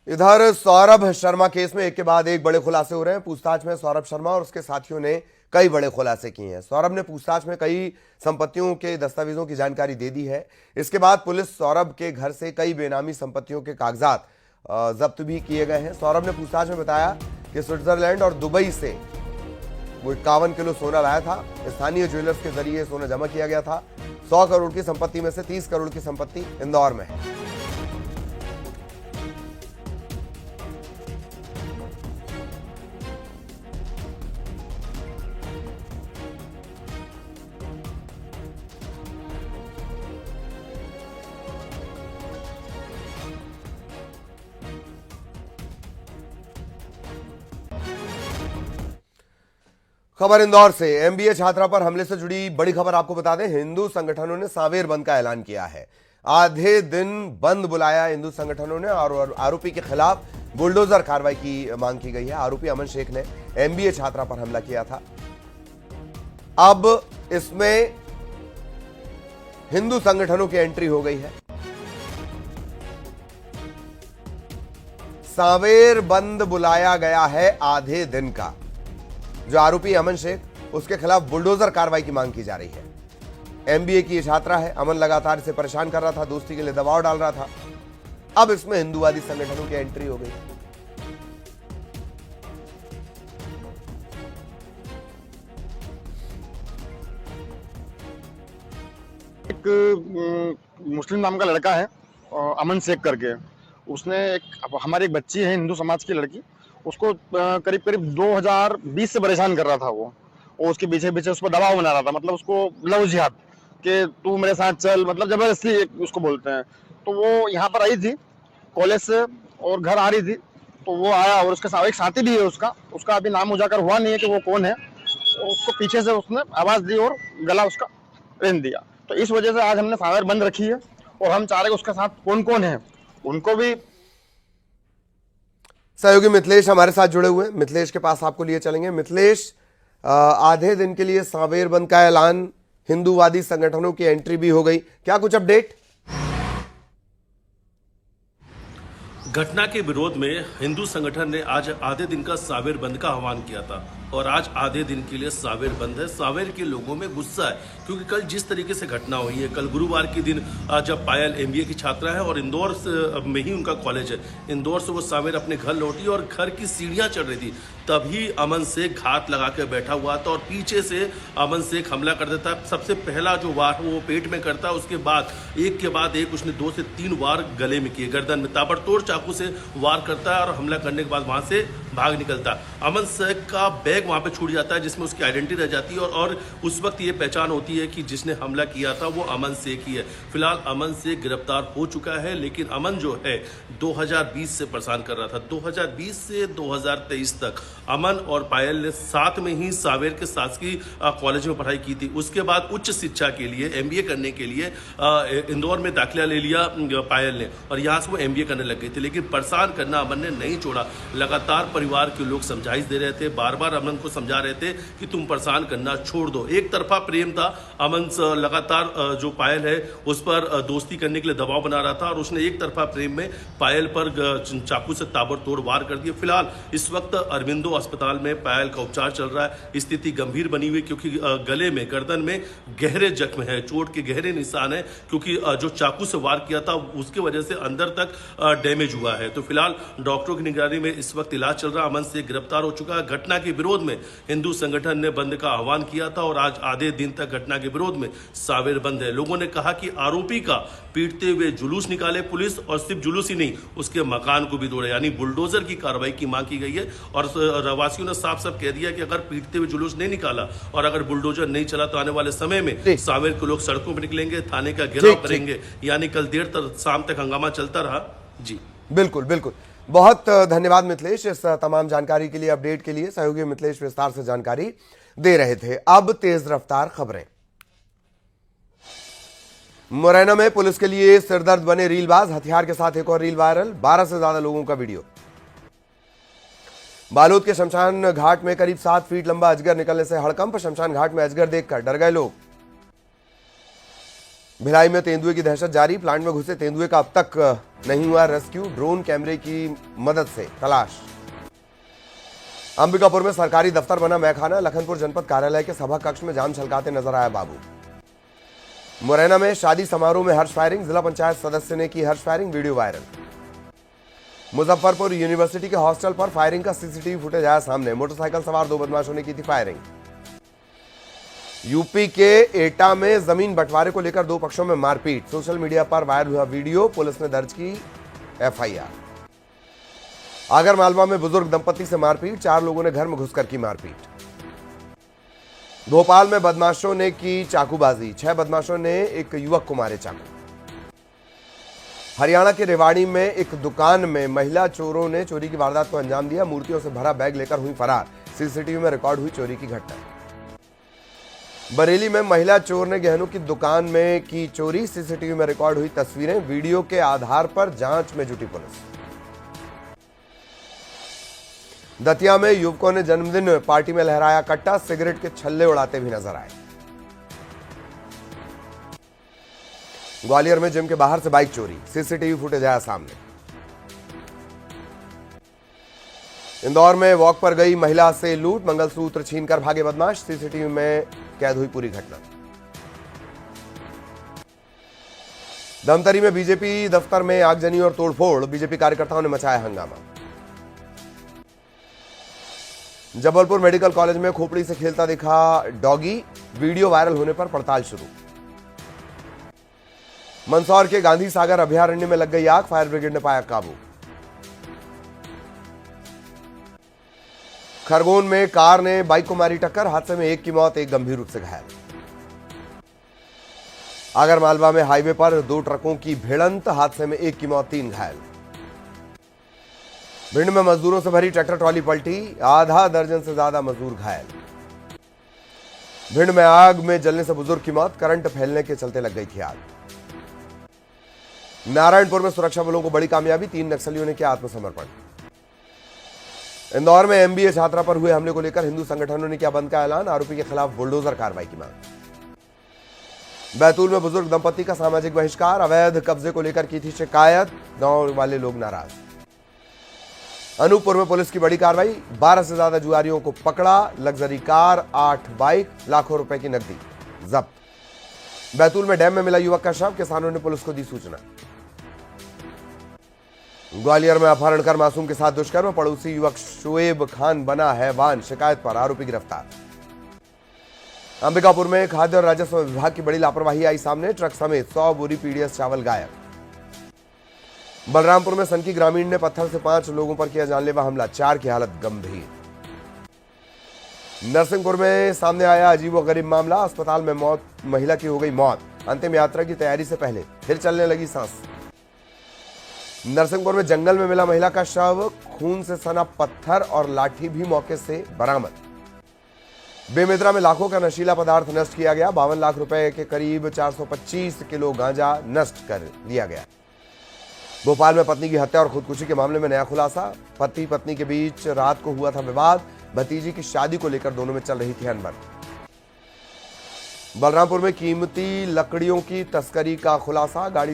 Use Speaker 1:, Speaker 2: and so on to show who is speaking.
Speaker 1: इधर सौरभ शर्मा केस में एक के बाद एक बड़े खुलासे हो रहे हैं। पूछताछ में सौरभ शर्मा और उसके साथियों ने कई बड़े खुलासे किए हैं। सौरभ ने पूछताछ में कई संपत्तियों के दस्तावेजों की जानकारी दे दी है। इसके बाद पुलिस सौरभ के घर से कई बेनामी संपत्तियों के कागजात जब्त भी किए गए हैं। सौरभ ने पूछताछ में बताया कि स्विट्जरलैंड और दुबई से वो 51 किलो सोना लाया था। स्थानीय ज्वेलर्स के जरिए सोना जमा किया गया था। 100 करोड़ की संपत्ति में से 30 करोड़ की संपत्ति इंदौर में है। खबर इंदौर से। एमबीए छात्रा पर हमले से जुड़ी बड़ी खबर आपको बता दें। हिंदू संगठनों ने सावेर बंद का ऐलान किया है। आधे दिन बंद बुलाया हिंदू संगठनों ने और आरोपी के खिलाफ बुलडोजर कार्रवाई की मांग की गई है। आरोपी अमन शेख ने एमबीए छात्रा पर हमला किया था। अब इसमें हिंदू संगठनों की एंट्री हो गई है। सावेर बंद बुलाया गया है आधे दिन का। जो आरोपी अमन शेख, उसके खिलाफ बुलडोजर कार्रवाई की मांग की जा रही है। एमबीए की ये छात्रा है। अमन लगातार इसे परेशान कर रहा था, दोस्ती के लिए दबाव डाल रहा था। अब इसमें हिंदूवादी संगठनों की एंट्री हो गई।
Speaker 2: एक मुस्लिम नाम का लड़का है अमन शेख करके। उसने हमारी एक बच्ची है हिंदू समाज की लड़की, उसको करीब करीब 2020 से परेशान कर रहा था वो। और उसके पीछे पीछे उस पर दबाव बना रहा था, मतलब उसको लव जिहाद कि तू मेरे साथ चल, मतलब जबरदस्ती उसको बोलते हैं। तो वो यहाँ पर आई थी कॉलेज से और घर आ रही थी, तो वो आया और उसके साथ एक साथी भी है उसका अभी नाम उजागर हुआ नहीं है कि वो कौन है। और उसको पीछे से उसने आवाज दी और गला उसका रेंध दिया। तो इस वजह से आज हमने सावेर बंद रखी है और हम चाह रहे उसके साथ कौन कौन है उनको भी।
Speaker 1: सहयोगी मिथिलेश हमारे साथ जुड़े हुए हैं। मिथिलेश के पास आपको लिए चलेंगे। मिथिलेश, आधे दिन के लिए सावेर बंद का ऐलान, हिंदूवादी संगठनों की एंट्री भी हो गई, क्या कुछ अपडेट?
Speaker 3: घटना के विरोध में हिंदू संगठन ने आज आधे दिन का सावेर बंद का आह्वान किया था और आज आधे दिन के लिए सावेर बंद है। सावेर के लोगों में गुस्सा है क्योंकि कल जिस तरीके से घटना हुई है, कल गुरुवार के दिन जब पायल एमबीए की छात्रा है और इंदौर में ही उनका कॉलेज है, इंदौर से वो सावेर अपने घर लौटी और घर की सीढ़ियां चढ़ रही थी, तभी अमन शेख घात लगा के बैठा हुआ था और पीछे से अमन शेख हमला कर देता। सबसे पहला जो वार वो पेट में करता, उसके बाद एक उसने 2 से 3 वार गले में किए, गर्दन में ताबड़तोड़ चाकू से वार करता है और हमला करने के बाद वहां से भाग निकलता। अमन शेख का बैग वहां पे छूट जाता है जिसमें उसकी आइडेंटिटी रह जाती है और उस वक्त ये पहचान होती है कि जिसने हमला किया था वो अमन शेख ही है। फिलहाल अमन शेख गिरफ्तार हो चुका है, लेकिन अमन जो है 2020 से परेशान कर रहा था। 2020 से 2023 तक अमन और पायल ने साथ में ही सावेर के शासकीय कॉलेज में पढ़ाई की थी। उसके बाद उच्च शिक्षा के लिए एमबीए करने के लिए इंदौर में दाखिला ले लिया पायल ने और यहाँ से वो एमबीए करने लग गई थी, लेकिन परेशान करना अमन ने नहीं छोड़ा। लगातार परिवार के लोग समझाइश दे रहे थे, बार बार अमन को समझा रहे थे कि तुम परेशान करना छोड़ दो। एक तरफा प्रेम था, अमन लगातार जो पायल है उस पर दोस्ती करने के लिए दबाव बना रहा था और उसने एक तरफा प्रेम में पायल पर चाकू से ताबड़तोड़ वार कर दिए। फिलहाल इस वक्त अरविंदो अस्पताल में पायल का उपचार चल रहा है। स्थिति गंभीर बनी हुई क्योंकि गले में, गर्दन में गहरे जख्म है, चोट के गहरे निशान है क्योंकि जो चाकू से वार किया था उसकी वजह से अंदर तक डैमेज हुआ है। तो फिलहाल डॉक्टरों की निगरानी में इस वक्त इलाज चल रहा। अमन से गिरफ्तार हो चुका है। घटना के विरोध में हिंदू संगठन ने बंद का आह्वान किया था और आज आधे दिन तक घटना के विरोध में सावेर बंद है। लोगों ने कहा कि आरोपी का पीटते हुए जुलूस निकाले पुलिस और सिर्फ जुलूस ही नहीं, उसके मकान को भी तोड़े, यानी बुलडोजर की कार्रवाई की मांग की गई है। और रहवासियों ने साफ साफ कह दिया कि अगर पीटते हुए जुलूस नहीं निकाला और अगर बुलडोजर नहीं चला तो आने वाले समय में सावेर के लोग सड़कों पर निकलेंगे, थाने का घेराव करेंगे। यानी कल देर तक शाम तक हंगामा चलता रहा। जी
Speaker 1: बिल्कुल बिल्कुल, बहुत धन्यवाद मिथिलेश इस तमाम जानकारी के लिए, अपडेट के लिए। सहयोगी मिथिलेश विस्तार से जानकारी दे रहे थे। अब तेज रफ्तार खबरें। मुरैना में पुलिस के लिए सिरदर्द बने रीलबाज, हथियार के साथ एक और रील वायरल, 12 से ज्यादा लोगों का वीडियो। बालोद के शमशान घाट में करीब 7 फीट लंबा अजगर निकलने से हड़कंप, शमशान घाट में अजगर देखकर डर गए लोग। भिलाई में तेंदुए की दहशत जारी, प्लांट में घुसे तेंदुए का अब तक नहीं हुआ रेस्क्यू, ड्रोन कैमरे की मदद से तलाश। अंबिकापुर में सरकारी दफ्तर बना मैखाना, लखनपुर जनपद कार्यालय के सभा कक्ष में जाम छलकाते नजर आया बाबू। मुरैना में शादी समारोह में हर्ष फायरिंग, जिला पंचायत सदस्य ने की हर्ष firing, video viral. Muzaffarpur university के हॉस्टल पर फायरिंग का सीसीटीवी फुटेज आया सामने, मोटरसाइकिल सवार 2 बदमाशों ने की थी फायरिंग। यूपी के एटा में जमीन बंटवारे को लेकर 2 पक्षों में मारपीट, सोशल मीडिया पर वायरल हुआ वीडियो, पुलिस ने दर्ज की एफआईआर। आगरमालवा में बुजुर्ग दंपति से मारपीट, 4 लोगों ने घर में घुसकर की मारपीट। भोपाल में बदमाशों ने की चाकूबाजी, 6 बदमाशों ने एक युवक को मारे चाकू। हरियाणा के रेवाड़ी में एक दुकान में महिला चोरों ने चोरी की वारदात को अंजाम दिया, मूर्तियों से भरा बैग लेकर हुई फरार, सीसीटीवी में रिकॉर्ड हुई चोरी की घटना। बरेली में महिला चोर ने गहनों की दुकान में की चोरी, सीसीटीवी में रिकॉर्ड हुई तस्वीरें, वीडियो के आधार पर जांच में जुटी पुलिस। दतिया में युवकों ने जन्मदिन पार्टी में लहराया कट्टा, सिगरेट के छल्ले उड़ाते भी नजर आए। ग्वालियर में जिम के बाहर से बाइक चोरी, सीसीटीवी फुटेज आया सामने। इंदौर में वॉक पर गई महिला से लूट, मंगलसूत्र छीनकर भागे बदमाश, सीसीटीवी में कैद हुई पूरी घटना। धमतरी में बीजेपी दफ्तर में आगजनी और तोड़फोड़, बीजेपी कार्यकर्ताओं ने मचाया हंगामा। जबलपुर मेडिकल कॉलेज में खोपड़ी से खेलता दिखा डॉगी, वीडियो वायरल होने पर पड़ताल शुरू। मंदसौर के गांधी सागर अभयारण्य में लग गई आग, फायर ब्रिगेड ने पाया काबू। खरगोन में कार ने बाइक को मारी टक्कर, हादसे में 1 की मौत, 1 गंभीर रूप से घायल। आगरमालवा में हाईवे पर 2 ट्रकों की भिड़ंत, हादसे में 1 की मौत, 3 घायल। भिंड में मजदूरों से भरी ट्रैक्टर ट्रॉली पलटी, आधा दर्जन से ज्यादा मजदूर घायल। भिंड में आग में जलने से बुजुर्ग की मौत, करंट फैलने के चलते लग गई थी आग। नारायणपुर में सुरक्षा बलों को बड़ी कामयाबी, 3 नक्सलियों ने किया आत्मसमर्पण। इंदौर में एमबीए छात्रा पर हुए हमले को लेकर हिंदू संगठनों ने किया बंद का ऐलान, आरोपी के खिलाफ बुलडोजर कार्रवाई की मांग। बैतूल में बुजुर्ग दंपति का सामाजिक बहिष्कार, अवैध कब्जे को लेकर की थी शिकायत, गांव वाले लोग नाराज। अनूपपुर में पुलिस की बड़ी कार्रवाई, 12 से ज्यादा जुआरियों को पकड़ा, लग्जरी कार, 8 बाइक, लाखों रुपए की नकदी जब्त। बैतूल में डैम में मिला युवक का शव, किसानों ने पुलिस को दी सूचना। ग्वालियर में अपहरणकर मासूम के साथ दुष्कर्म, पड़ोसी युवक शोएब खान बना हैवान, शिकायत पर आरोपी गिरफ्तार। अंबिकापुर में खाद्य और राजस्व विभाग की बड़ी लापरवाही आई सामने, ट्रक समेत 100 बोरी पीडीएस चावल गायब। बलरामपुर में सनकी ग्रामीण ने पत्थर से 5 लोगों पर किया जानलेवा हमला, 4 की हालत गंभीर। नरसिंहपुर में सामने आया अजीबोगरीब मामला, अस्पताल में मौत, महिला की हो गई मौत, अंतिम यात्रा की तैयारी से पहले फिर चलने लगी सांस। नरसिंहपुर में जंगल में मिला महिला का शव, खून से सना पत्थर और लाठी भी मौके से बरामद। बेमेतरा में लाखों का नशीला पदार्थ नष्ट किया गया, 52 लाख रुपए के करीब 425 किलो गांजा नष्ट कर दिया गया। भोपाल में पत्नी की हत्या और खुदकुशी के मामले में नया खुलासा, पति पत्नी के बीच रात को हुआ था विवाद, भतीजी की शादी को लेकर दोनों में चल रही थी अनबन। बलरामपुर में कीमती लकड़ियों की तस्करी का खुलासा, गाड़ी